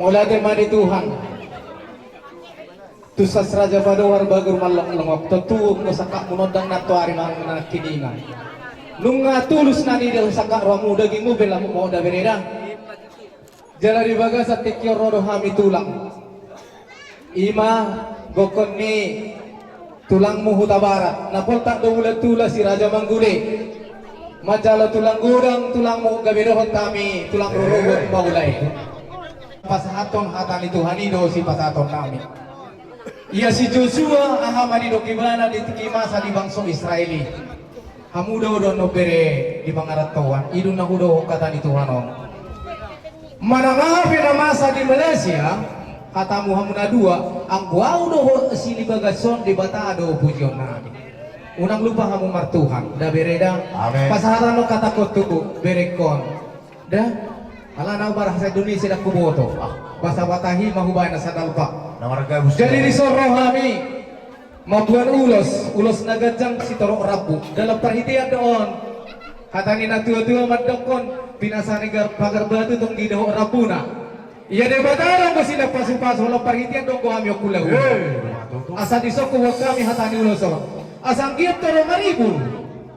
Mula mani Tuhan tu sasraja padawar bagur malak lengok tetu ngesakak munodang nato ari mana kiningan nunga tulus nani dia sakak ramu daging mu bela mau da bereda jala di bagasa tekyo rodo hami tulang ima gokon ni tulang mu huta barat napol tak do ulat tula si raja manggule majala tulang gudang tulang mu gabedohon kami tulang rurugot maulai pasahaton hatani Tuhan ido si pasahaton kami. Ia si Joshua ahamani do kibana di masa di bangsa Israeli. Hamudo do no bere di pangaratuan idun na hudo katani Tuhan on. Manangapi na masa di Malaysia katamu hamuna dua ang guau do sili bagason di batado pujion nami. Unang lupa hamu martuhan da bereda pasaharan no katakot tuku berekon. Da ala na bahasa Indonesia dak kuboto bahasa watahi mahubana sa dalpa jadi risoro kami mabuan ulos nagajang si toro rabu dalam perhitian doon katani na tua-tua madokon pinasa negar pagar batu tong gidaho rabuna iya de batarang ko sila pasu-pasu lo perhitian dong ko kami okulau asa disoko wa kami hatani uloson asang giat toro maribu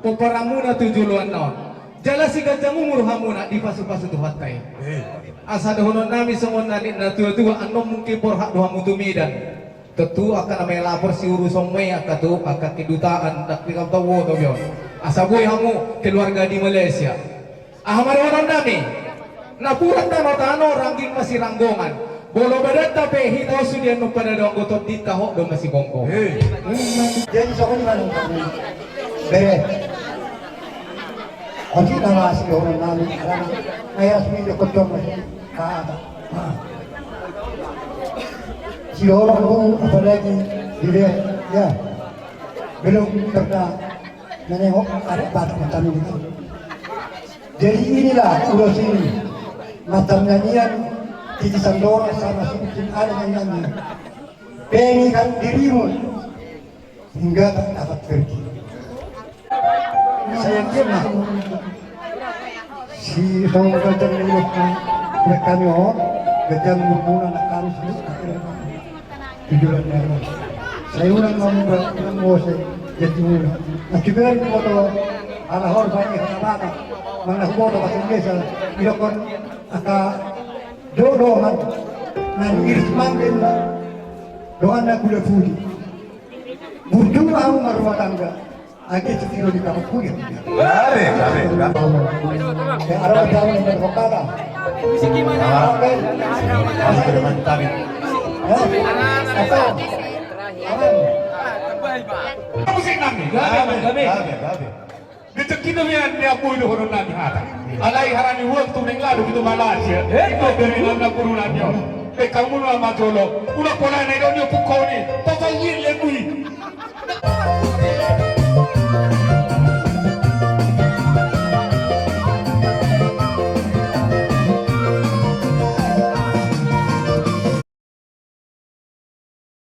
peperamuna tujuluan non jala si gajang umur hamuna di pasu-pasu tuhat kay asa dohonon nami semua nani na tua-tua anom mungkin porhak doha mutumidan tentu akan namanya lapor si urusong may akatu akan kedutaan dak pikam tawo to yon asa boy hamu keluarga di Malaysia ahamaronon nami napurat tano rangging masih ranggongan bolo badat tapi hitaw sudian no pada dong gotot di taho do masih bongko jadi sokon manung bere Kunci nama si orang lalu karena ayah seminggu ketemu kata si orang pun apalagi dia ya belum pernah menengok ada batu macam ini. Jadi inilah ulos ini macam nyanyian Titi Sandoro sama si Ucin ada nyanyi pengikan dirimu hingga tak dapat pergi. Saya kira si orang gajang milik kami gajang muna nak kami sudah tujuan mereka. Saya ulang mau saya jadi muna. Akibat itu foto ala hor banyak kata mana foto bahasa Inggris ilokon aka dodohan nan iris mangin doan nak kuda fudi. Butuh aku marwah tangga. Lagi itu di kamar kuya. Gabe. Ya arah jalan yang berkota. Musik gimana? Masih teman tadi. Apa? musik nami gabe Dito kinamihan niya po ilo horon nami hata alay harani waktu neng lado gitu Malaysia ito dari lang na purunan niyo kamu na majolo una kola na ilo niyo pukoni total yin legui